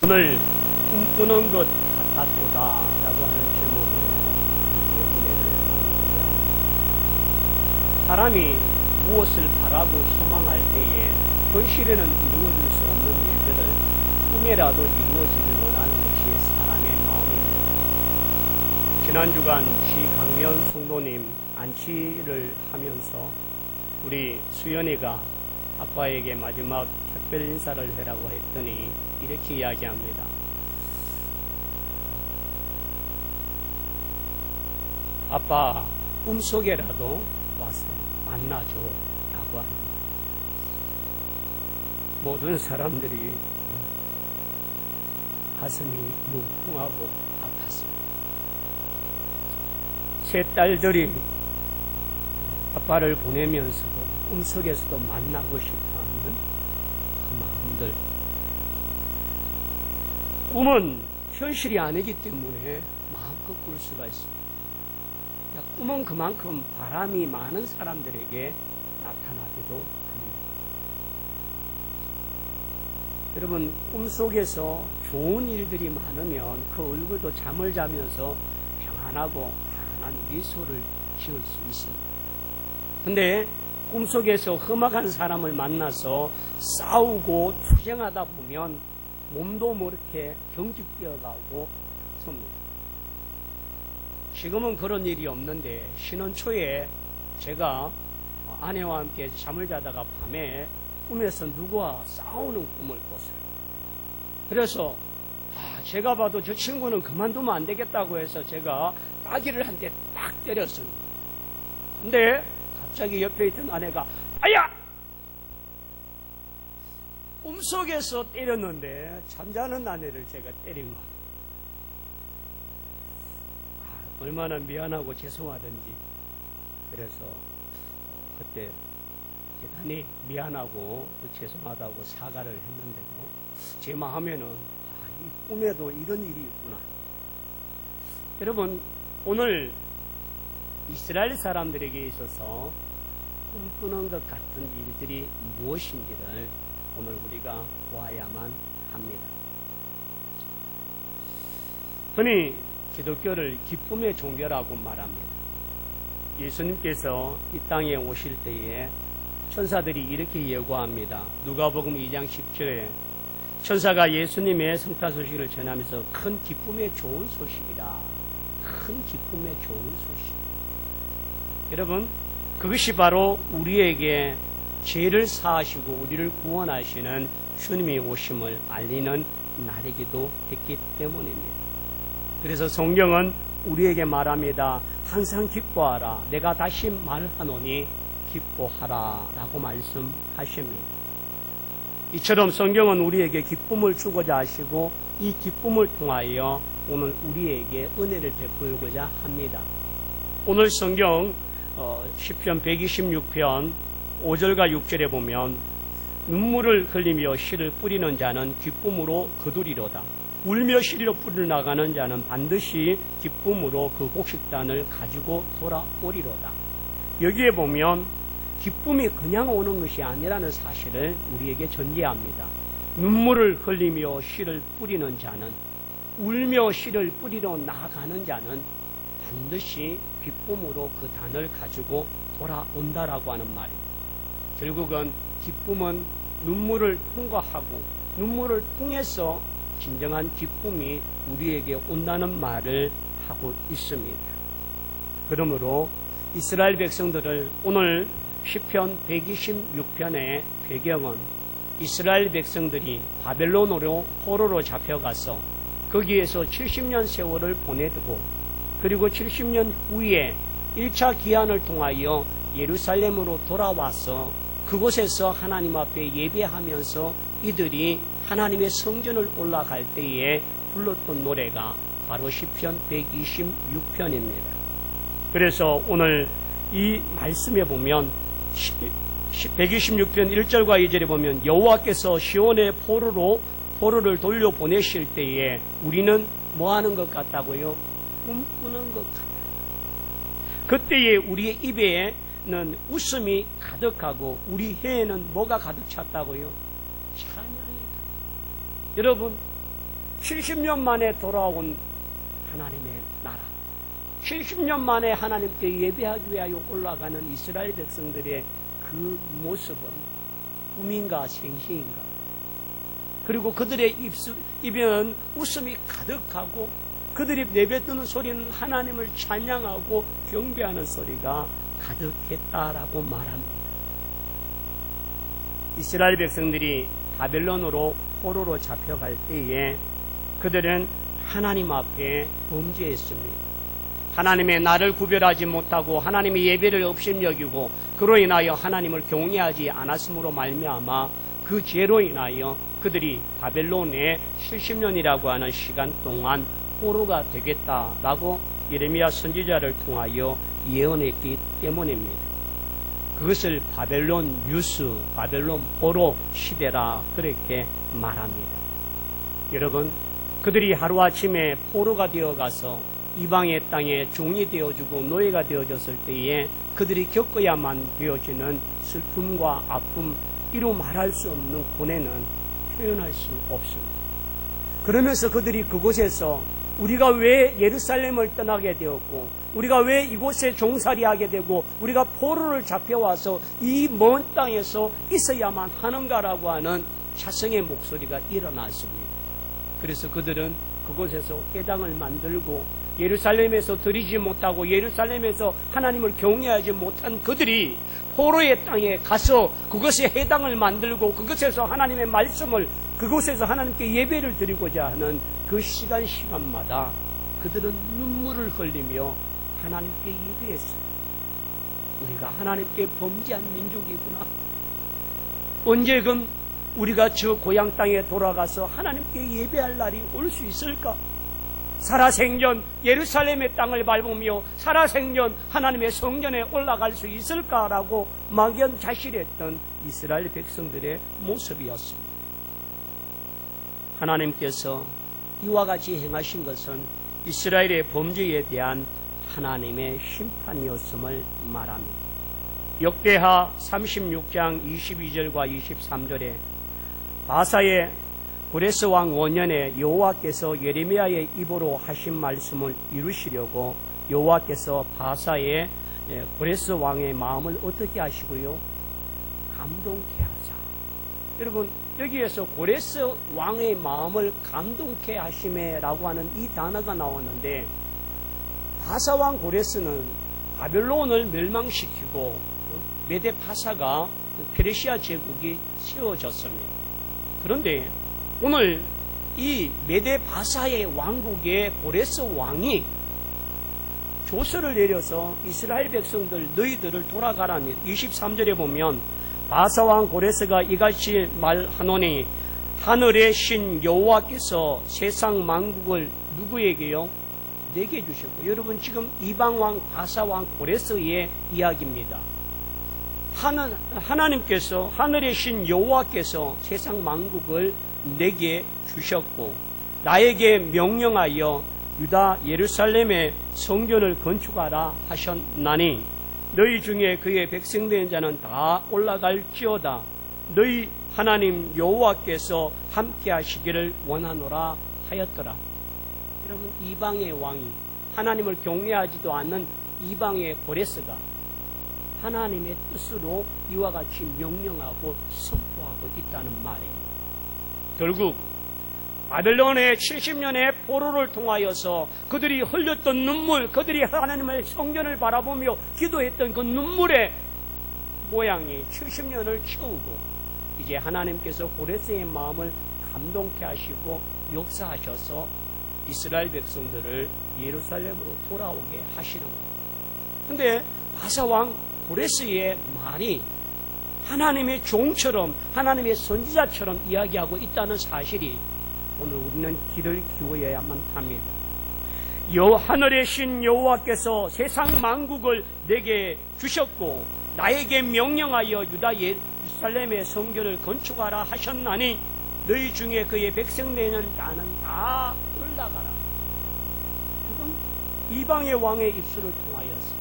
오늘 꿈꾸는 것 같았도다 라고 하는 제목으로 함께 은혜를 나누고자 합니다. 사람이 무엇을 바라고 소망할 때에 현실에는 이루어질 수 없는 일들을 꿈에라도 이루어지길 원하는 것이 사람의 마음입니다. 지난 주간 지강면 성도님 안치를 하면서 우리 수연이가 아빠에게 마지막 특별 인사를 해라고 했더니 이렇게 이야기합니다. 아빠, 꿈속에라도 와서 만나줘 라고 하는 거예요. 모든 사람들이 가슴이 뭉클하고 아팠습니다. 세 딸들이 아빠를 보내면서도 꿈속에서도 만나고 싶어하는 그 마음들. 꿈은 현실이 아니기 때문에 마음껏 꿀 수가 있습니다. 꿈은 그만큼 바람이 많은 사람들에게 나타나기도 합니다. 여러분, 꿈속에서 좋은 일들이 많으면 그 얼굴도 잠을 자면서 평안하고 환한 미소를 지을 수 있습니다. 근데 꿈속에서 험악한 사람을 만나서 싸우고 투쟁하다 보면 몸도 모르게 경직되어가고 아픕니다. 지금은 그런 일이 없는데 신혼 초에 제가 아내와 함께 잠을 자다가 밤에 꿈에서 누구와 싸우는 꿈을 꿨어요. 그래서 제가 봐도 저 친구는 그만두면 안 되겠다고 해서 제가 따귀를 한 대 딱 때렸습니다. 근데 갑자기 옆에 있던 아내가 아야! 꿈속에서 때렸는데 잠자는 아내를 제가 때린 겁니다. 얼마나 미안하고 죄송하던지. 그래서 그때 대단히 미안하고 죄송하다고 사과를 했는데도 제 마음에는 이 꿈에도 이런 일이 있구나. 여러분, 오늘 이스라엘 사람들에게 있어서 꿈꾸는 것 같은 일들이 무엇인지를 오늘 우리가 보아야만 합니다. 흔히 기독교를 기쁨의 종교라고 말합니다. 예수님께서 이 땅에 오실 때에 천사들이 이렇게 예고합니다. 누가복음 2장 10절에 천사가 예수님의 성탄 소식을 전하면서 큰 기쁨의 좋은 소식이다. 큰 기쁨의 좋은 소식. 여러분, 그것이 바로 우리에게 죄를 사하시고 우리를 구원하시는 주님이 오심을 알리는 날이기도 했기 때문입니다. 그래서 성경은 우리에게 말합니다. 항상 기뻐하라. 내가 다시 말하노니 기뻐하라 라고 말씀하십니다. 이처럼 성경은 우리에게 기쁨을 주고자 하시고 이 기쁨을 통하여 오늘 우리에게 은혜를 베풀고자 합니다. 오늘 성경 시편 126편 5절과 6절에 보면 눈물을 흘리며 씨를 뿌리는 자는 기쁨으로 거두리로다. 울며 씨로 뿌려나가는 자는 반드시 기쁨으로 그 곡식단을 가지고 돌아오리로다. 여기에 보면 기쁨이 그냥 오는 것이 아니라는 사실을 우리에게 전개합니다. 눈물을 흘리며 씨를 뿌리는 자는, 울며 씨를 뿌리러 나가는 자는 반드시 기쁨으로 그 단을 가지고 돌아온다라고 하는 말입니다. 결국은 기쁨은 눈물을 통과하고 눈물을 통해서 진정한 기쁨이 우리에게 온다는 말을 하고 있습니다. 그러므로 이스라엘 백성들을 오늘 시편 126편의 배경은 이스라엘 백성들이 바벨론으로 포로로 잡혀가서 거기에서 70년 세월을 보내두고 그리고 70년 후에 1차 기한을 통하여 예루살렘으로 돌아와서 그곳에서 하나님 앞에 예배하면서 이들이 하나님의 성전을 올라갈 때에 불렀던 노래가 바로 시편 126편입니다. 그래서 오늘 이 말씀에 보면 126편 1절과 2절에 보면 여호와께서 시온의 포로를 돌려보내실 때에 우리는 뭐 하는 것 같다고요? 꿈꾸는 것 같다. 그때에 우리의 입에는 웃음이 가득하고 우리 혀에는 뭐가 가득 찼다고요? 찬양이 가득. 여러분, 70년 만에 돌아온 하나님의 나라, 70년 만에 하나님께 예배하기 위하여 올라가는 이스라엘 백성들의 그 모습은 꿈인가 생시인가? 그리고 그들의 입에는 웃음이 가득하고 그들이 내뱉는 소리는 하나님을 찬양하고 경배하는 소리가 가득했다라고 말합니다. 이스라엘 백성들이 바벨론으로 포로로 잡혀갈 때에 그들은 하나님 앞에 범죄했습니다. 하나님의 나를 구별하지 못하고 하나님의 예배를 업신여기고 그로 인하여 하나님을 경외하지 않았으므로 말미암아 그 죄로 인하여 그들이 바벨론에 70년이라고 하는 시간 동안 포로가 되겠다라고 예레미야 선지자를 통하여 예언했기 때문입니다. 그것을 바벨론 유스, 바벨론 포로 시대라 그렇게 말합니다. 여러분, 그들이 하루아침에 포로가 되어가서 이방의 땅에 종이 되어주고 노예가 되어졌을 때에 그들이 겪어야만 되어지는 슬픔과 아픔, 이루 말할 수 없는 고뇌는 표현할 수 없습니다. 그러면서 그들이 그곳에서 우리가 왜 예루살렘을 떠나게 되었고 우리가 왜 이곳에 종살이하게 되고 우리가 포로를 잡혀와서 이 먼 땅에서 있어야만 하는가라고 하는 자성의 목소리가 일어났습니다. 그래서 그들은 그곳에서 회당을 만들고 예루살렘에서 드리지 못하고 예루살렘에서 하나님을 경외하지 못한 그들이 포로의 땅에 가서 그것에 회당을 만들고 그것에서 하나님의 말씀을 그곳에서 하나님께 예배를 드리고자 하는 그 시간마다 그들은 눈물을 흘리며 하나님께 예배했어요. 우리가 하나님께 범죄한 민족이구나. 언제금 우리가 저 고향 땅에 돌아가서 하나님께 예배할 날이 올 수 있을까? 살아생전 예루살렘의 땅을 밟으며 살아생전 하나님의 성전에 올라갈 수 있을까라고 막연자실했던 이스라엘 백성들의 모습이었습니다. 하나님께서 이와 같이 행하신 것은 이스라엘의 범죄에 대한 하나님의 심판이었음을 말합니다. 역대하 36장 22절과 23절에 바사의 고레스 왕 원년에 여호와께서 예레미야의 입으로 하신 말씀을 이루시려고 여호와께서 바사의 고레스 왕의 마음을 어떻게 하시고요? 감동케 하사. 여러분, 여기에서 고레스 왕의 마음을 감동케 하심에라고 하는 이 단어가 나왔는데 바사 왕 고레스는 바벨론을 멸망시키고 메데 바사가 페르시아 제국이 세워졌습니다. 그런데 오늘 이 메데 바사의 왕국의 고레스 왕이 조서를 내려서 이스라엘 백성들 너희들을 돌아가라니 23절에 보면 바사 왕 고레스가 이같이 말하노니 하늘의 신 여호와께서 세상 만국을 누구에게요? 내게 주셨고, 여러분 지금 이방 왕 바사 왕 고레스의 이야기입니다. 하나님께서 하늘의 신 여호와께서 세상 만국을 내게 주셨고 나에게 명령하여 유다 예루살렘에 성전을 건축하라 하셨나니 너희 중에 그의 백성된 자는 다 올라갈지어다. 너희 하나님 여호와께서 함께 하시기를 원하노라 하였더라. 여러분, 이방의 왕이 하나님을 경외하지도 않는 이방의 고레스가 하나님의 뜻으로 이와 같이 명령하고 선포하고 있다는 말입니다. 결국 바벨론의 70년의 포로를 통하여서 그들이 흘렸던 눈물, 그들이 하나님의 성전을 바라보며 기도했던 그 눈물의 모양이 70년을 채우고 이제 하나님께서 고레스의 마음을 감동케 하시고 역사하셔서 이스라엘 백성들을 예루살렘으로 돌아오게 하시는 거예요. 그런데 바사 왕 고레스의 말이 하나님의 종처럼 하나님의 선지자처럼 이야기하고 있다는 사실이 오늘 우리는 귀를 기울여야만 합니다. 하늘의 신 여호와께서 세상 만국을 내게 주셨고 나에게 명령하여 유다 예루살렘의 성전을 건축하라 하셨나니 너희 중에 그의 백성되는 자는 다 올라가라. 그건 이방의 왕의 입술을 통하여서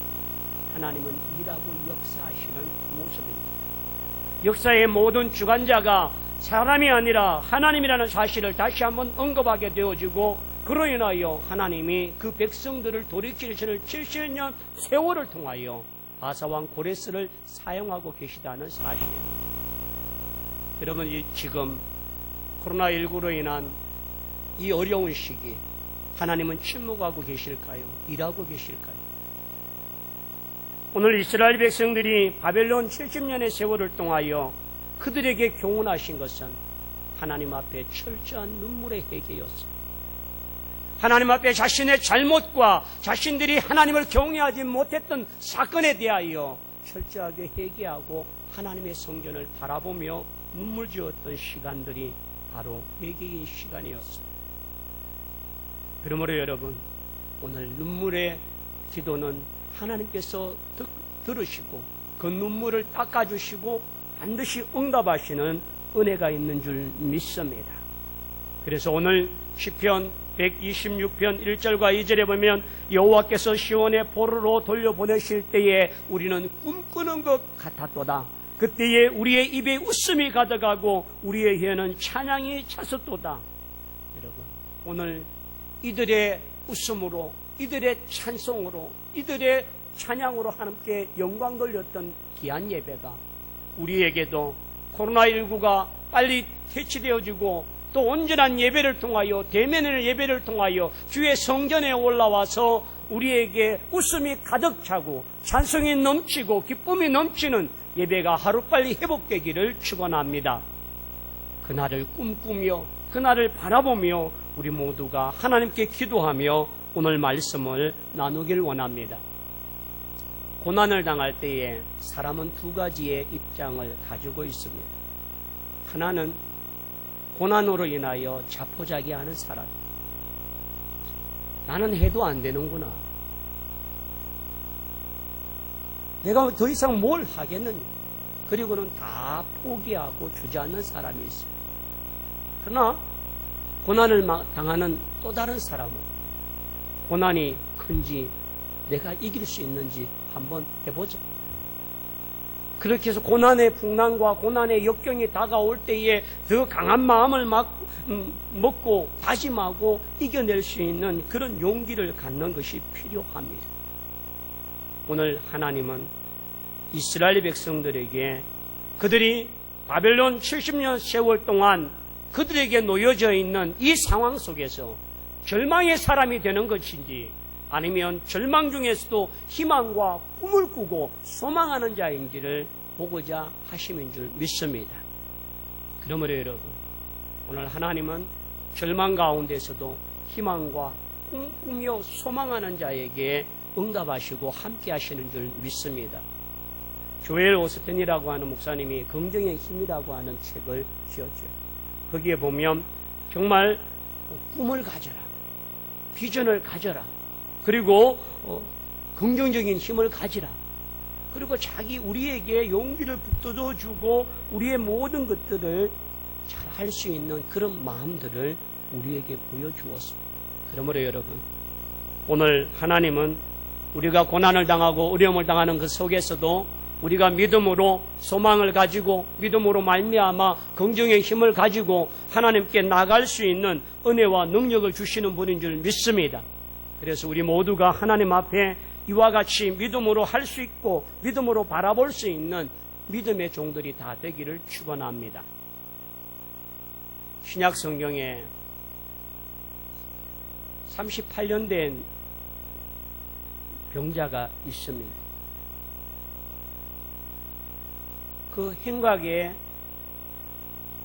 하나님은 일하고 역사하시는 모습입니다. 역사의 모든 주관자가 사람이 아니라 하나님이라는 사실을 다시 한번 언급하게 되어지고, 그로 인하여 하나님이 그 백성들을 돌이키시는 70년 세월을 통하여 바사왕 고레스를 사용하고 계시다는 사실입니다. 여러분, 지금 코로나19로 인한 이 어려운 시기, 하나님은 침묵하고 계실까요? 일하고 계실까요? 오늘 이스라엘 백성들이 바벨론 70년의 세월을 통하여 그들에게 교훈하신 것은 하나님 앞에 철저한 눈물의 회개였습니다. 하나님 앞에 자신의 잘못과 자신들이 하나님을 경외하지 못했던 사건에 대하여 철저하게 회개하고 하나님의 성전을 바라보며 눈물 지었던 시간들이 바로 회개의 시간이었습니다. 그러므로 여러분, 오늘 눈물의 기도는 하나님께서 들으시고 그 눈물을 닦아주시고 반드시 응답하시는 은혜가 있는 줄 믿습니다. 그래서 오늘 시편 126편 1절과 2절에 보면 여호와께서 시온의 포로로 돌려보내실 때에 우리는 꿈꾸는 것 같았도다. 그때에 우리의 입에 웃음이 가득하고 우리의 혀에는 찬양이 찼었도다. 여러분, 오늘 이들의 웃음으로, 이들의 찬송으로, 이들의 찬양으로 하나님께 영광 돌렸던 귀한 예배가 우리에게도 코로나19가 빨리 퇴치되어지고 또 온전한 예배를 통하여, 대면의 예배를 통하여 주의 성전에 올라와서 우리에게 웃음이 가득 차고 찬송이 넘치고 기쁨이 넘치는 예배가 하루빨리 회복되기를 축원합니다. 그날을 꿈꾸며 그날을 바라보며 우리 모두가 하나님께 기도하며 오늘 말씀을 나누길 원합니다. 고난을 당할 때에 사람은 두 가지의 입장을 가지고 있습니다. 하나는 고난으로 인하여 자포자기하는 사람. 나는 해도 안 되는구나. 내가 더 이상 뭘 하겠느냐. 그리고는 다 포기하고 주저앉는 사람이 있습니다. 그러나 고난을 당하는 또 다른 사람은 고난이 큰지 내가 이길 수 있는지 한번 해보자. 그렇게 해서 고난의 풍랑과 고난의 역경이 다가올 때에 더 강한 마음을 먹고 다짐하고 이겨낼 수 있는 그런 용기를 갖는 것이 필요합니다. 오늘 하나님은 이스라엘 백성들에게 그들이 바벨론 70년 세월 동안 그들에게 놓여져 있는 이 상황 속에서 절망의 사람이 되는 것인지 아니면 절망 중에서도 희망과 꿈을 꾸고 소망하는 자인지를 보고자 하심인 줄 믿습니다. 그러므로 여러분, 오늘 하나님은 절망 가운데서도 희망과 꿈꾸며 소망하는 자에게 응답하시고 함께 하시는 줄 믿습니다. 조엘 오스텐이라고 하는 목사님이 긍정의 힘이라고 하는 책을 지었죠. 거기에 보면 정말 꿈을 가져라, 비전을 가져라, 그리고 긍정적인 힘을 가지라, 그리고 우리에게 용기를 북돋워주고 우리의 모든 것들을 잘 할 수 있는 그런 마음들을 우리에게 보여주었습니다. 그러므로 여러분, 오늘 하나님은 우리가 고난을 당하고 어려움을 당하는 그 속에서도 우리가 믿음으로 소망을 가지고 믿음으로 말미암아 긍정의 힘을 가지고 하나님께 나갈 수 있는 은혜와 능력을 주시는 분인 줄 믿습니다. 그래서 우리 모두가 하나님 앞에 이와 같이 믿음으로 할 수 있고 믿음으로 바라볼 수 있는 믿음의 종들이 다 되기를 축원합니다. 신약 성경에 38년 된 병자가 있습니다. 그 행각에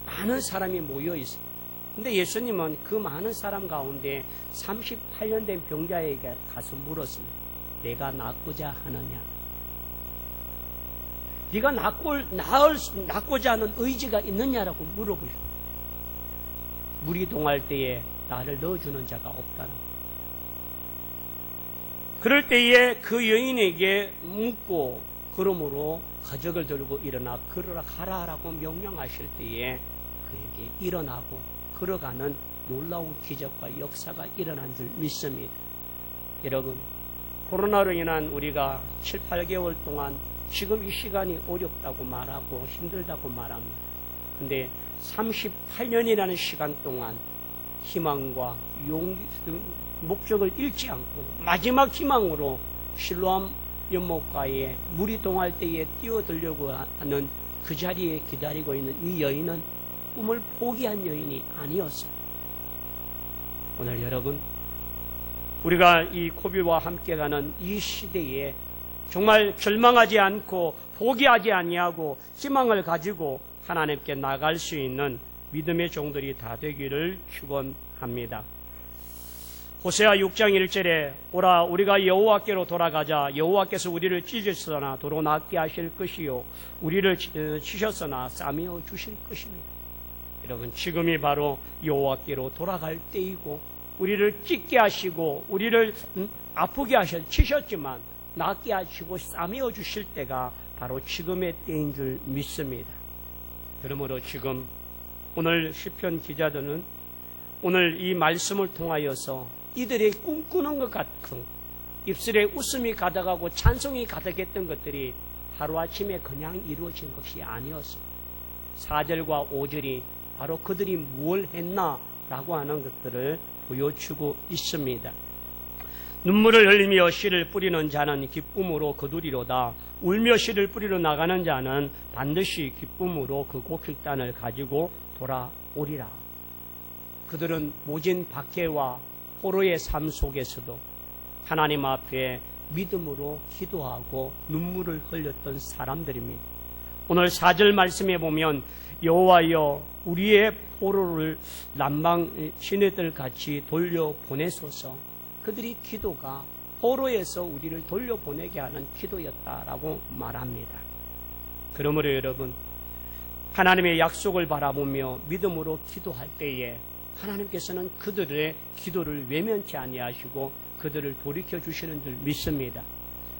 많은 사람이 모여 있습니다. 근데 예수님은 그 많은 사람 가운데 38년 된 병자에게 가서 물었습니다. 내가 낫고자 하느냐? 네가 낫고자 하는 의지가 있느냐라고 물어보셨습니다. 물이 동할 때에 나를 넣어주는 자가 없다는 것. 그럴 때에 그 여인에게 묻고 그러므로 거적을 들고 일어나 걸어라 가라라고 명령하실 때에 그에게 일어나고 걸어가는 놀라운 기적과 역사가 일어난 줄 믿습니다. 여러분, 코로나로 인한 우리가 7, 8개월 동안 지금 이 시간이 어렵다고 말하고 힘들다고 말합니다. 근데 38년이라는 시간 동안 희망과 용기, 목적을 잃지 않고 마지막 희망으로 실로암 연못가에 물이 동할 때에 뛰어들려고 하는 그 자리에 기다리고 있는 이 여인은 꿈을 포기한 여인이 아니었습니다. 오늘 여러분, 우리가 이 코비드와 함께 가는 이 시대에 정말 절망하지 않고 포기하지 아니하고 희망을 가지고 하나님께 나갈 수 있는 믿음의 종들이 다 되기를 축원합니다. 호세아 6장 1절에 오라 우리가 여호와께로 돌아가자. 여호와께서 우리를 찢으셨으나 도로 낫게 하실 것이요 우리를 치셨으나 싸매어 주실 것입니다. 여러분, 지금이 바로 여호와께로 돌아갈 때이고 우리를 찢게 하시고 우리를 아프게 치셨지만 낫게 하시고 싸매어 주실 때가 바로 지금의 때인 줄 믿습니다. 그러므로 지금 오늘 시편 기자들은 오늘 이 말씀을 통하여서 이들의 꿈꾸는 것 같은 입술에 웃음이 가득하고 찬송이 가득했던 것들이 하루아침에 그냥 이루어진 것이 아니었습니다. 4절과 5절이 바로 그들이 무엇을 했나라고 하는 것들을 보여주고 있습니다. 눈물을 흘리며 씨를 뿌리는 자는 기쁨으로 거두리로다. 울며 씨를 뿌리러 나가는 자는 반드시 기쁨으로 그 곡식단을 가지고 돌아오리라. 그들은 모진 박해와 포로의 삶 속에서도 하나님 앞에 믿음으로 기도하고 눈물을 흘렸던 사람들입니다. 오늘 4절 말씀에 보면 여호와여 우리의 포로를 남방 시내들 같이 돌려보내소서. 그들이 기도가 포로에서 우리를 돌려보내게 하는 기도였다라고 말합니다. 그러므로 여러분, 하나님의 약속을 바라보며 믿음으로 기도할 때에 하나님께서는 그들의 기도를 외면치 아니하시고 그들을 돌이켜 주시는 줄 믿습니다.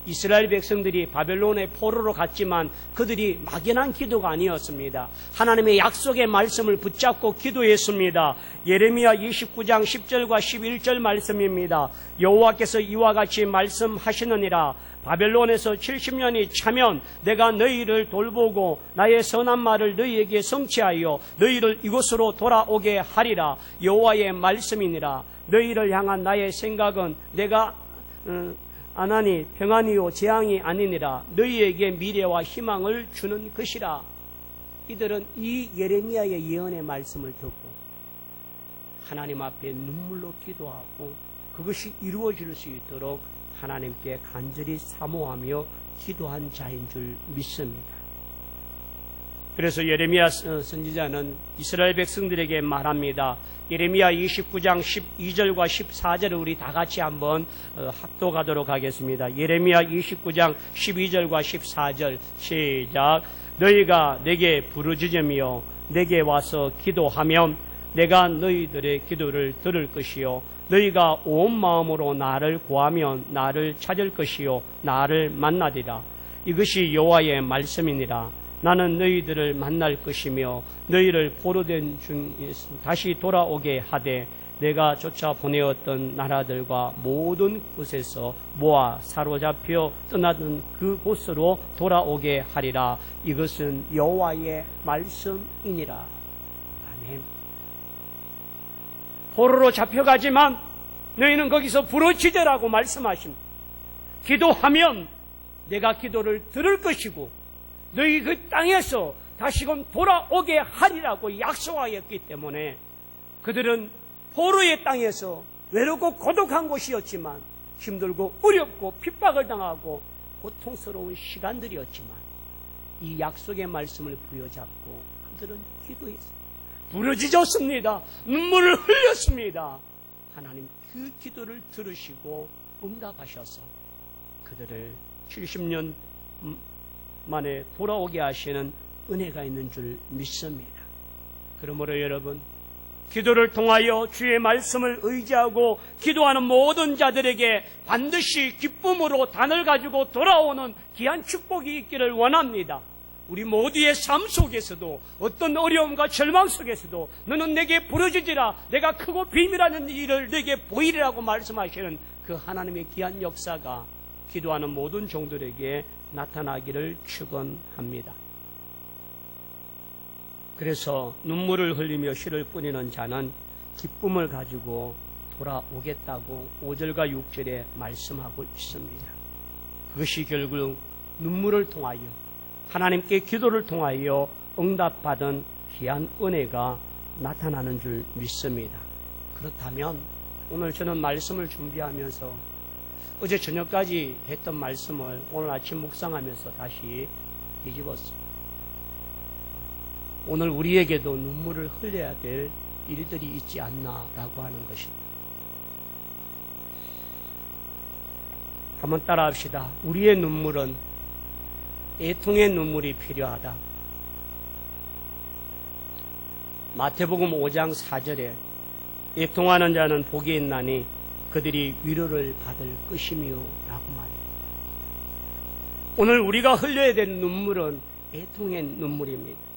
이스라엘 백성들이 바벨론의 포로로 갔지만 그들이 막연한 기도가 아니었습니다. 하나님의 약속의 말씀을 붙잡고 기도했습니다. 예레미야 29장 10절과 11절 말씀입니다. 여호와께서 이와 같이 말씀하시느니라. 바벨론에서 70년이 차면 내가 너희를 돌보고 나의 선한 말을 너희에게 성취하여 너희를 이곳으로 돌아오게 하리라. 여호와의 말씀이니라. 너희를 향한 나의 생각은 내가 아나니 평안이요 재앙이 아니니라. 너희에게 미래와 희망을 주는 것이라. 이들은 이 예레미야의 예언의 말씀을 듣고 하나님 앞에 눈물로 기도하고 그것이 이루어질 수 있도록 하나님께 간절히 사모하며 기도한 자인 줄 믿습니다. 그래서 예레미야 선지자는 이스라엘 백성들에게 말합니다. 예레미야 29장 12절과 14절을 우리 다 같이 한번 합독하도록 하겠습니다. 예레미야 29장 12절과 14절 시작. 너희가 내게 부르짖으며 내게 와서 기도하면 내가 너희들의 기도를 들을 것이요 너희가 온 마음으로 나를 구하면 나를 찾을 것이요 나를 만나리라. 이것이 여호와의 말씀이니라. 나는 너희들을 만날 것이며 너희를 포로된 중에 다시 돌아오게 하되 내가 쫓아 보내었던 나라들과 모든 곳에서 모아 사로잡혀 떠나던 그 곳으로 돌아오게 하리라. 이것은 여호와의 말씀이니라. 아멘. 포로로 잡혀가지만 너희는 거기서 부르짖으라고 말씀하십니다. 기도하면 내가 기도를 들을 것이고 너희 그 땅에서 다시금 돌아오게 하리라고 약속하였기 때문에 그들은 포로의 땅에서 외롭고 고독한 곳이었지만 힘들고 어렵고 핍박을 당하고 고통스러운 시간들이었지만 이 약속의 말씀을 부여잡고 그들은 기도했습니다. 부르짖었습니다. 눈물을 흘렸습니다. 하나님 그 기도를 들으시고 응답하셔서 그들을 70년 만에 돌아오게 하시는 은혜가 있는 줄 믿습니다. 그러므로 여러분, 기도를 통하여 주의 말씀을 의지하고 기도하는 모든 자들에게 반드시 기쁨으로 단을 가지고 돌아오는 귀한 축복이 있기를 원합니다. 우리 모두의 삶 속에서도 어떤 어려움과 절망 속에서도 너는 내게 부르짖으라. 내가 크고 비밀하는 일을 내게 보이리라고 말씀하시는 그 하나님의 귀한 역사가 기도하는 모든 종들에게 나타나기를 축원합니다. 그래서 눈물을 흘리며 씨를 뿌리는 자는 기쁨을 가지고 돌아오겠다고 5절과 6절에 말씀하고 있습니다. 그것이 결국 눈물을 통하여 하나님께 기도를 통하여 응답받은 귀한 은혜가 나타나는 줄 믿습니다. 그렇다면 오늘 저는 말씀을 준비하면서 어제 저녁까지 했던 말씀을 오늘 아침 묵상하면서 다시 뒤집었습니다. 오늘 우리에게도 눈물을 흘려야 될 일들이 있지 않나라고 하는 것입니다. 한번 따라 합시다. 우리의 눈물은 애통의 눈물이 필요하다. 마태복음 5장 4절에 애통하는 자는 복이 있나니 그들이 위로를 받을 것이며 라고 말합니다. 오늘 우리가 흘려야 될 눈물은 애통의 눈물입니다.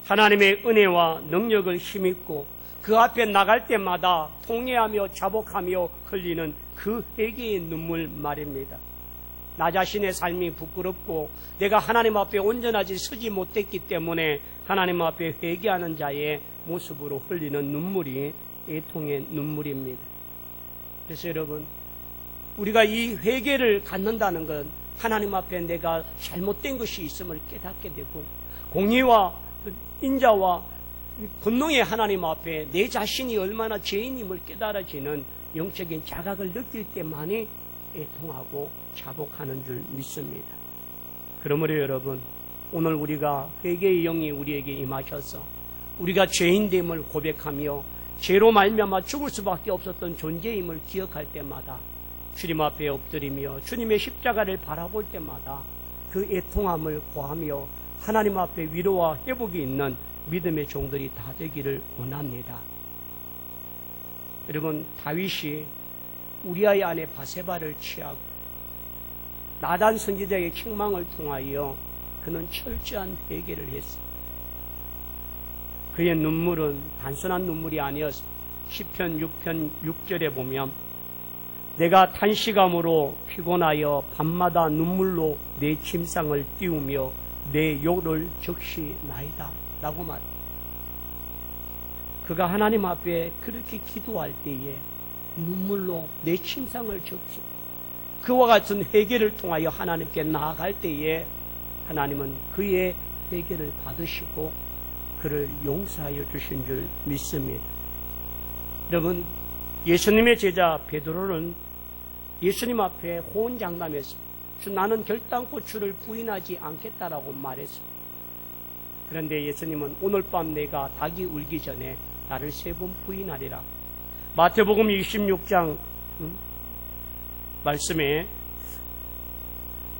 하나님의 은혜와 능력을 힘입고 그 앞에 나갈 때마다 통회하며 자복하며 흘리는 그 회개의 눈물 말입니다. 나 자신의 삶이 부끄럽고 내가 하나님 앞에 온전하지 서지 못했기 때문에 하나님 앞에 회개하는 자의 모습으로 흘리는 눈물이 애통의 눈물입니다. 그래서 여러분, 우리가 이 회개를 갖는다는 건 하나님 앞에 내가 잘못된 것이 있음을 깨닫게 되고 공의와 인자와 본능의 하나님 앞에 내 자신이 얼마나 죄인임을 깨달아지는 영적인 자각을 느낄 때만이 애통하고 자복하는 줄 믿습니다. 그러므로 여러분, 오늘 우리가 회개의 영이 우리에게 임하셔서 우리가 죄인됨을 고백하며 죄로 말미암아 죽을 수밖에 없었던 존재임을 기억할 때마다 주님 앞에 엎드리며 주님의 십자가를 바라볼 때마다 그 애통함을 고하며 하나님 앞에 위로와 회복이 있는 믿음의 종들이 다 되기를 원합니다. 여러분, 다윗이 우리아의 아내 바세바를 취하고 나단 선지자의 책망을 통하여 그는 철저한 회개를 했습니다. 그의 눈물은 단순한 눈물이 아니었습니다. 시편 6편 6절에 보면 내가 탄식함으로 피곤하여 밤마다 눈물로 내 침상을 띄우며 내 요를 적시나이다 라고 말합니다. 그가 하나님 앞에 그렇게 기도할 때에 눈물로 내 침상을 적시 그와 같은 회개를 통하여 하나님께 나아갈 때에 하나님은 그의 회개를 받으시고 그를 용서하여 주신 줄 믿습니다. 여러분, 예수님의 제자 베드로는 예수님 앞에 호언장담했습니다. 주, 나는 결단코 주를 부인하지 않겠다라고 말했습니다. 그런데 예수님은 오늘 밤 내가 닭이 울기 전에 나를 3번 부인하리라. 마태복음 26장 말씀에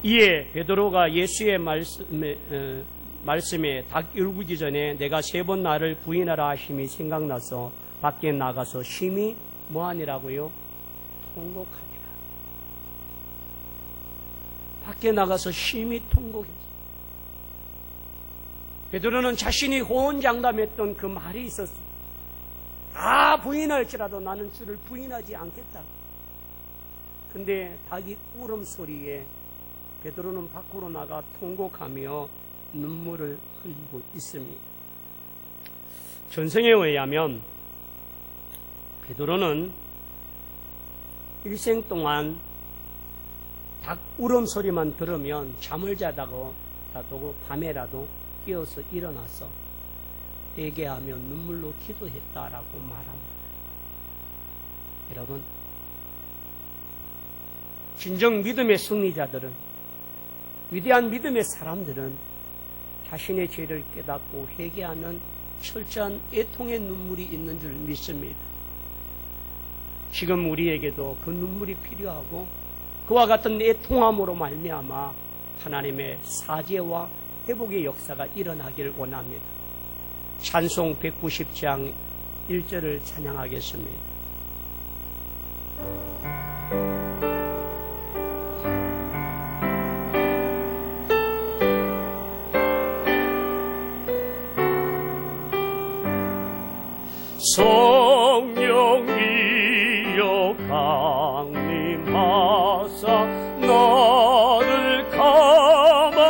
이에 베드로가 예수의 말씀에 닭 울기 전에 내가 3번 나를 부인하라 하심이 생각나서 밖에 나가서 심히 뭐하니라고요? 통곡하니라. 밖에 나가서 심히 통곡했습니다. 베드로는 자신이 호언장담했던 그 말이 있었습니다. 다 부인할지라도 나는 주를 부인하지 않겠다. 근데 닭이 울음소리에 베드로는 밖으로 나가 통곡하며 눈물을 흘리고 있습니다. 전승에 의하면 베드로는 일생 동안 닭 울음소리만 들으면 잠을 자다고 밤에라도 깨어서 일어나서 회개하며 눈물로 기도했다라고 말합니다. 여러분, 진정 믿음의 승리자들은, 위대한 믿음의 사람들은 자신의 죄를 깨닫고 회개하는 철저한 애통의 눈물이 있는 줄 믿습니다. 지금 우리에게도 그 눈물이 필요하고 그와 같은 애통함으로 말미암아 하나님의 사죄와 회복의 역사가 일어나기를 원합니다. 찬송 190장 1절을 찬양하겠습니다. 성령이여 강림하사 나를 감화하시고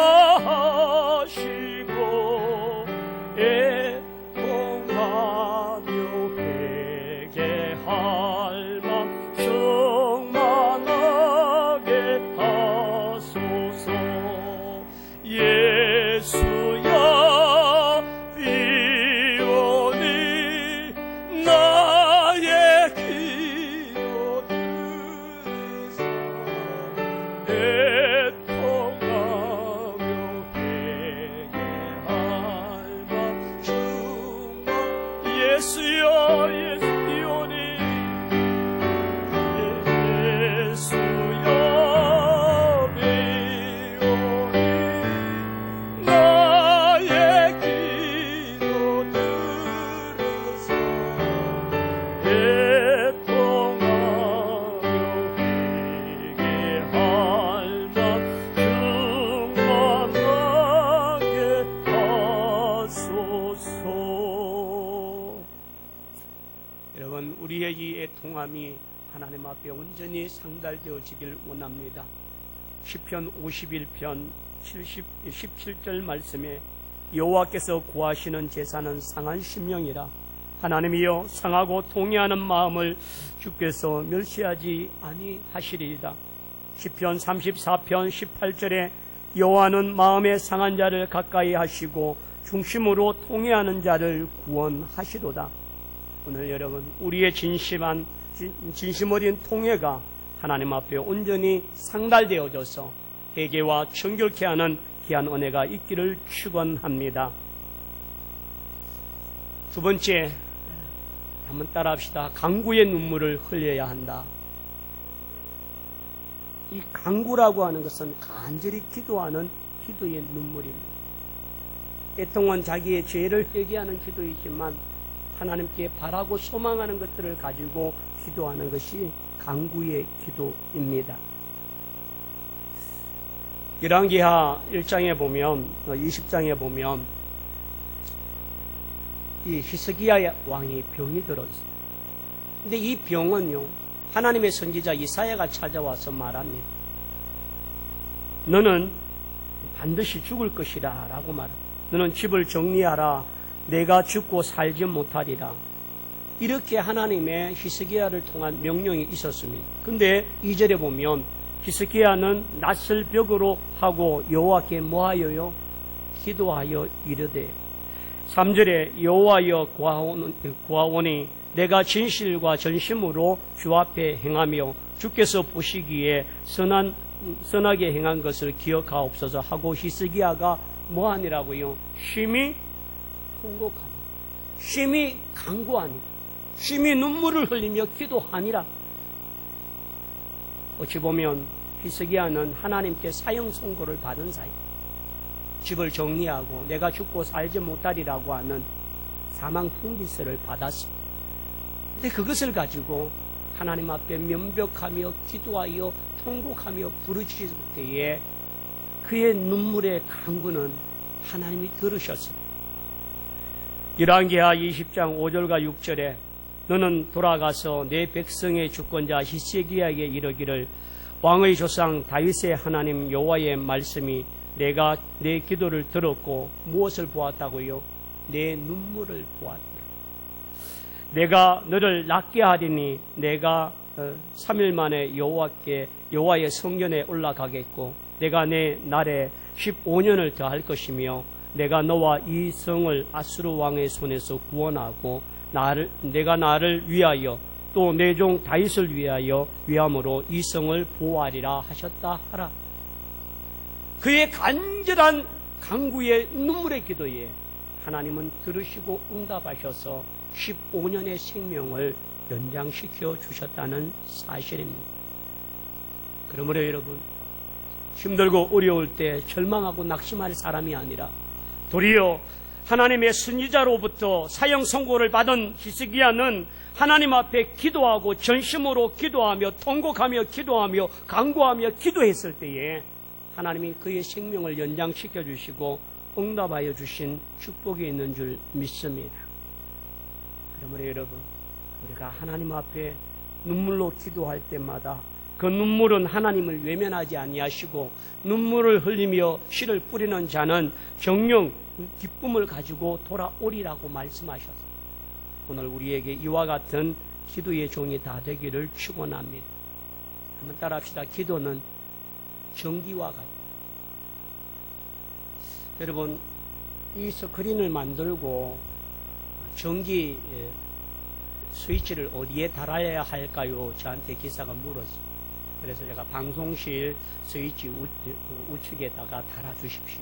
통함이 하나님 앞에 온전히 상달되어지길 원합니다. 시편 51편 17절 말씀에 여호와께서 구하시는 제사는 상한 심령이라. 하나님이여 상하고 통회하는 마음을 주께서 멸시하지 아니하시리이다. 시편 34편 18절에 여호와는 마음에 상한 자를 가까이 하시고 중심으로 통회하는 자를 구원하시도다. 오늘 여러분, 우리의 진심 어린 통회가 하나님 앞에 온전히 상달되어져서 회개와 정결케 하는 귀한 은혜가 있기를 축원합니다. 두 번째, 한번 따라합시다. 간구의 눈물을 흘려야 한다. 이 간구라고 하는 것은 간절히 기도하는 기도의 눈물입니다. 애통한 자기의 죄를 회개하는 기도이지만 하나님께 바라고 소망하는 것들을 가지고 기도하는 것이 간구의 기도입니다. 열왕기하 1장에 보면 20장에 보면 이 히스기야 왕이 병이 들었어요. 근데 이 병은요, 하나님의 선지자 이사야가 찾아와서 말합니다. 너는 반드시 죽을 것이라 라고 말합니다. 너는 집을 정리하라. 내가 죽고 살지 못하리라. 이렇게 하나님의 히스기야를 통한 명령이 있었습니다. 근데 2절에 보면 히스기야는 낯을 벽으로 하고 여호와께 뭐하여요? 기도하여 이르되. 3절에 여호와여 구하오니 내가 진실과 전심으로 주 앞에 행하며 주께서 보시기에 선하게 행한 것을 기억하옵소서 하고 히스기야가 뭐하니라고요? 심히 통곡하니, 심히 간구하니, 심히 눈물을 흘리며 기도하니라. 어찌 보면 히스기야는 하나님께 사형 선고를 받은 사이, 집을 정리하고 내가 죽고 살지 못하리라고 하는 사망 통지서를 받았습니다. 근데 그것을 가지고 하나님 앞에 면벽하며 기도하여 통곡하며 부르짖을 때에 그의 눈물의 간구는 하나님이 들으셨습니다. 열왕기하 20장 5절과 6절에 너는 돌아가서 내 백성의 주권자 히스기야에게 이르기를 왕의 조상 다윗의 하나님 여호와의 말씀이 내가 내 기도를 들었고 무엇을 보았다고요? 내 눈물을 보았다. 내가 너를 낫게 하리니 내가 3일 만에 여호와의 성전에 올라가겠고 내가 내 날에 15년을 더할 것이며 내가 너와 이 성을 아수르 왕의 손에서 구원하고 내가 나를 위하여 또 내 종 다윗을 위함으로 이 성을 보호하리라 하셨다 하라. 그의 간절한 간구의 눈물의 기도에 하나님은 들으시고 응답하셔서 15년의 생명을 연장시켜 주셨다는 사실입니다. 그러므로 여러분, 힘들고 어려울 때 절망하고 낙심할 사람이 아니라 도리어 하나님의 선지자로부터 사형 선고를 받은 히스기야는 하나님 앞에 기도하고 전심으로 기도하며 통곡하며 기도하며 간구하며 기도했을 때에 하나님이 그의 생명을 연장시켜 주시고 응답하여 주신 축복이 있는 줄 믿습니다. 그러므로 여러분, 우리가 하나님 앞에 눈물로 기도할 때마다 그 눈물은 하나님을 외면하지 아니하시고 눈물을 흘리며 씨를 뿌리는 자는 정녕 기쁨을 가지고 돌아오리라고 말씀하셨습니다. 오늘 우리에게 이와 같은 기도의 종이 다 되기를 축원합니다. 한번 따라합시다. 기도는 전기와 같다. 여러분, 이 스크린을 만들고 전기 스위치를 어디에 달아야 할까요? 저한테 기사가 물었어요. 그래서 제가 방송실 스위치 우측에다가 달아주십시오.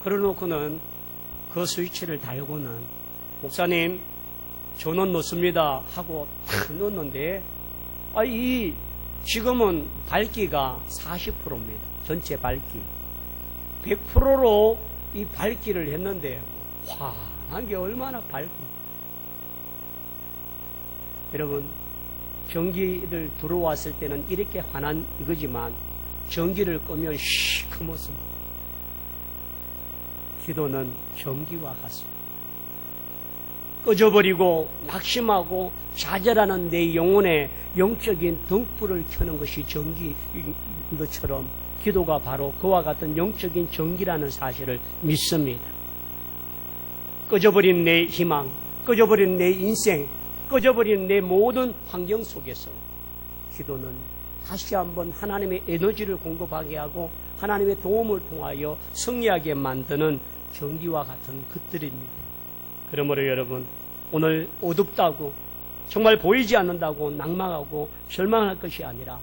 그러놓고는 그 스위치를 달고는 목사님 전원 넣습니다 하고 탁 넣었는데 지금은 밝기가 40%입니다. 전체 밝기 100%로 이 밝기를 했는데 환한 게 얼마나 밝습니까? 여러분, 전기를 들어왔을 때는 이렇게 환한 이거지만 전기를 끄면 시커멓습니다. 기도는 전기와 같습니다. 꺼져버리고 낙심하고 좌절하는 내 영혼에 영적인 등불을 켜는 것이 전기인 것처럼 기도가 바로 그와 같은 영적인 전기라는 사실을 믿습니다. 꺼져버린 내 희망, 꺼져버린 내 인생, 꺼져버린 내 모든 환경 속에서 기도는 다시 한번 하나님의 에너지를 공급하게 하고 하나님의 도움을 통하여 승리하게 만드는 전기와 같은 것들입니다. 그러므로 여러분, 오늘 어둡다고 정말 보이지 않는다고 낭망하고 절망할 것이 아니라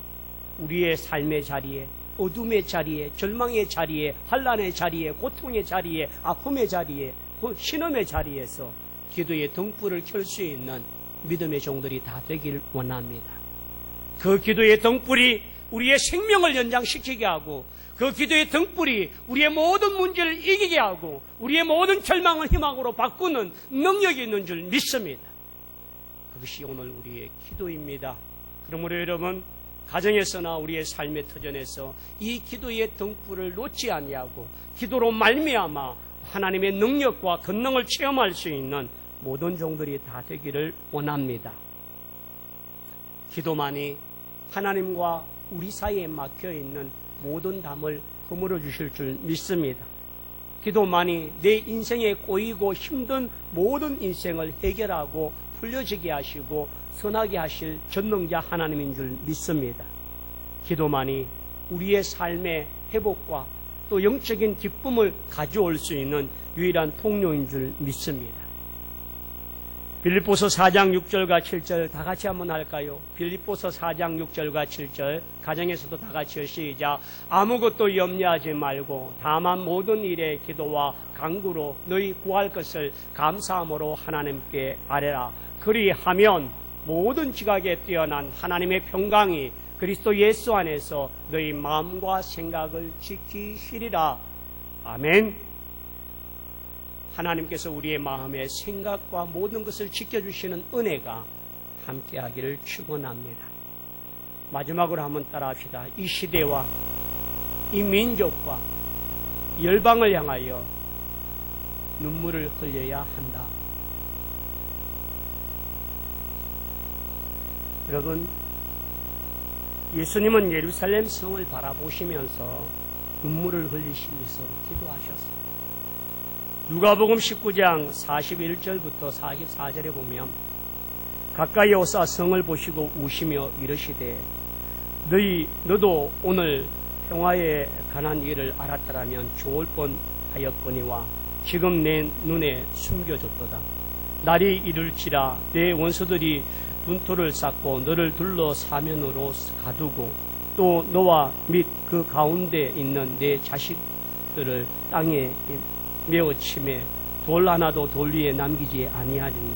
우리의 삶의 자리에, 어둠의 자리에, 절망의 자리에, 환난의 자리에, 고통의 자리에, 아픔의 자리에, 신음의 자리에서 기도의 등불을 켤 수 있는 믿음의 종들이 다 되길 원합니다. 그 기도의 등불이 우리의 생명을 연장시키게 하고 그 기도의 등불이 우리의 모든 문제를 이기게 하고 우리의 모든 절망을 희망으로 바꾸는 능력이 있는 줄 믿습니다. 그것이 오늘 우리의 기도입니다. 그러므로 여러분, 가정에서나 우리의 삶의 터전에서 이 기도의 등불을 놓지 아니하고 기도로 말미암아 하나님의 능력과 권능을 체험할 수 있는 모든 종들이 다 되기를 원합니다. 기도만이 하나님과 우리 사이에 막혀있는 모든 담을 허물어 주실 줄 믿습니다. 기도만이 내 인생에 꼬이고 힘든 모든 인생을 해결하고 풀려지게 하시고 선하게 하실 전능자 하나님인 줄 믿습니다. 기도만이 우리의 삶의 회복과 또 영적인 기쁨을 가져올 수 있는 유일한 통로인 줄 믿습니다. 빌립보서 4장 6절과 7절 다 같이 한번 할까요? 빌립보서 4장 6절과 7절 가정에서도 다 같이요. 시작. 아무것도 염려하지 말고 다만 모든 일에 기도와 간구로 너희 구할 것을 감사함으로 하나님께 아뢰라. 그리하면 모든 지각에 뛰어난 하나님의 평강이 그리스도 예수 안에서 너희 마음과 생각을 지키시리라. 아멘. 하나님께서 우리의 마음의 생각과 모든 것을 지켜주시는 은혜가 함께하기를 축원합니다. 마지막으로 한번 따라합시다. 이 시대와 이 민족과 열방을 향하여 눈물을 흘려야 한다. 여러분, 예수님은 예루살렘 성을 바라보시면서 눈물을 흘리시면서 기도하셨습니다. 누가복음 19장 41절부터 44절에 보면 가까이 오사 성을 보시고 우시며 이르시되 너도 오늘 평화에 관한 일을 알았더라면 좋을 뻔하였거니와 지금 내 눈에 숨겨졌도다. 날이 이를지라 내 원수들이 분토를 쌓고 너를 둘러 사면으로 가두고 또 너와 및 그 가운데 있는 내 자식들을 땅에 메어 치매 돌 하나도 돌 위에 남기지 아니하리니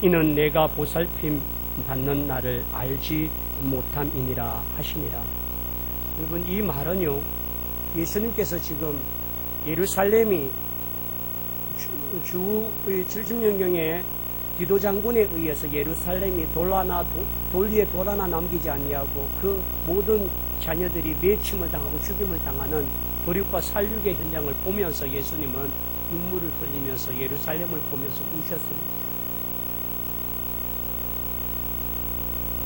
이는 내가 보살핌 받는 날을 알지 못함이니라 하시니라. 여러분, 이 말은요, 예수님께서 지금 예루살렘이 주의 70년경에 디도 장군에 의해서 예루살렘이 돌 위에 돌 하나 남기지 아니하고 그 모든 자녀들이 매침을 당하고 죽임을 당하는 도륙과 살육의 현장을 보면서 예수님은 눈물을 흘리면서 예루살렘을 보면서 우셨습니다.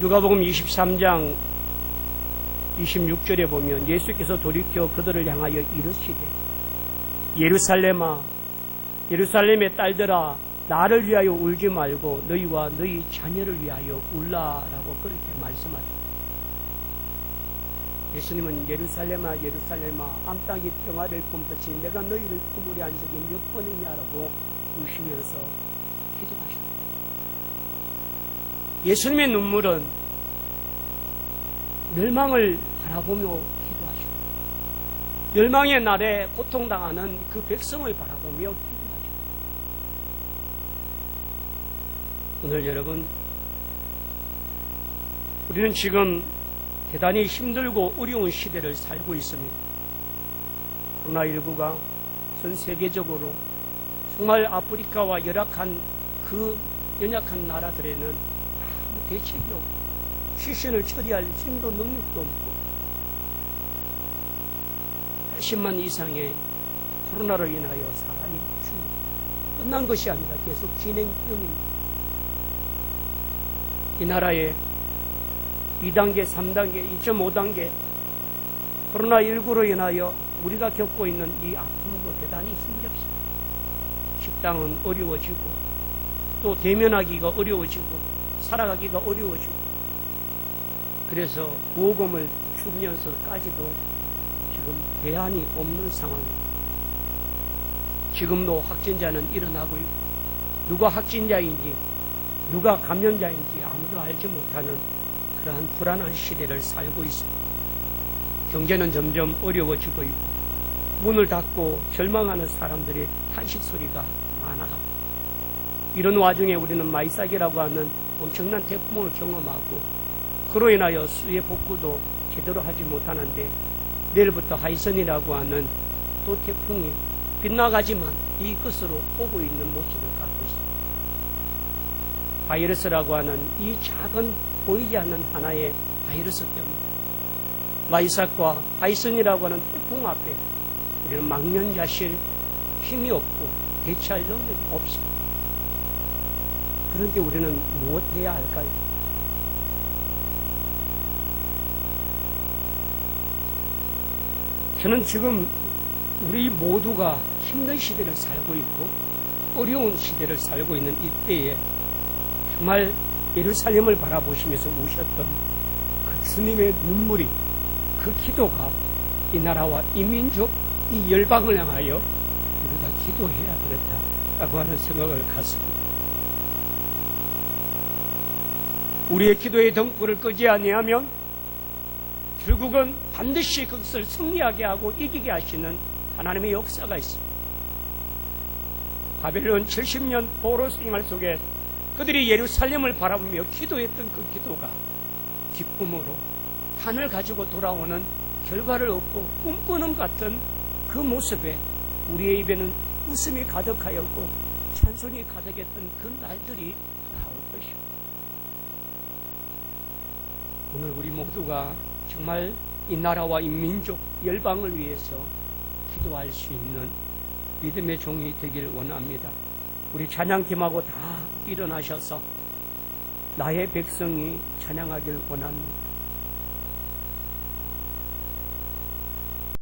누가복음 23장 26절에 보면 예수께서 돌이켜 그들을 향하여 이르시되 예루살렘아 예루살렘의 딸들아 나를 위하여 울지 말고 너희와 너희 자녀를 위하여 울라라고 그렇게 말씀하십니다. 예수님은 예루살렘아 예루살렘아 암땅이 평화를 품듯이 내가 너희를 품으려 한 적이 몇 번이냐라고 우시면서 기도하십니다. 예수님의 눈물은 멸망을 바라보며 기도하십니다. 멸망의 날에 고통당하는 그 백성을 바라보며 기도하십니다. 오늘 여러분, 우리는 지금 대단히 힘들고 어려운 시대를 살고 있습니다. 코로나19가 전 세계적으로 정말 아프리카와 열악한 그 연약한 나라들에는 아무 대책이 없고 시신을 처리할 힘도 능력도 없고 80만 이상의 코로나로 인하여 사람이 죽고 끝난 것이 아니라 계속 진행형입니다. 이 나라에 2단계, 3단계, 2.5단계 코로나19로 인하여 우리가 겪고 있는 이 아픔도 대단히 힘겹습니다. 식당은 어려워지고 또 대면하기가 어려워지고 살아가기가 어려워지고 그래서 구호금을 주면서까지도 지금 대안이 없는 상황입니다. 지금도 확진자는 일어나고 있고 누가 확진자인지 누가 감염자인지 아무도 알지 못하는 그러한 불안한 시대를 살고 있습니다. 경제는 점점 어려워지고 있고 문을 닫고 절망하는 사람들의 탄식 소리가 많아갑니다. 이런 와중에 우리는 마이삭이라고 하는 엄청난 태풍을 경험하고 그로 인하여 수해 복구도 제대로 하지 못하는데 내일부터 하이선이라고 하는 또 태풍이 빗나가지만 이것으로 오고 있는 모습을 갖고 있습니다. 바이러스라고 하는 이 작은 보이지 않는 하나의 바이러스 때문에 마이삭과 하이선이라고 하는 태풍 앞에 우리는 망연자실 힘이 없고 대처할 능력이 없습니다. 그런데 우리는 무엇 해야 할까요? 저는 지금 우리 모두가 힘든 시대를 살고 있고 어려운 시대를 살고 있는 이때에 정말 예루살렘을 바라보시면서 우셨던 그 스님의 눈물이 그 기도가 이 나라와 이 민족, 이 열방을 향하여 우리가 기도해야 되겠다라고 하는 생각을 갖습니다. 우리의 기도의 등불을 끄지 아니하면 결국은 반드시 그것을 승리하게 하고 이기게 하시는 하나님의 역사가 있습니다. 바벨론 70년 포로 생활 속에 그들이 예루살렘을 바라보며 기도했던 그 기도가 기쁨으로 탄을 가지고 돌아오는 결과를 얻고 꿈꾸는 같은 그 모습에 우리의 입에는 웃음이 가득하였고 찬송이 가득했던 그 날들이 돌아올 것입니다. 오늘 우리 모두가 정말 이 나라와 이 민족, 열방을 위해서 기도할 수 있는 믿음의 종이 되길 원합니다. 우리 찬양팀하고 다 일어나셔서 나의 백성이 찬양하길 원합니다.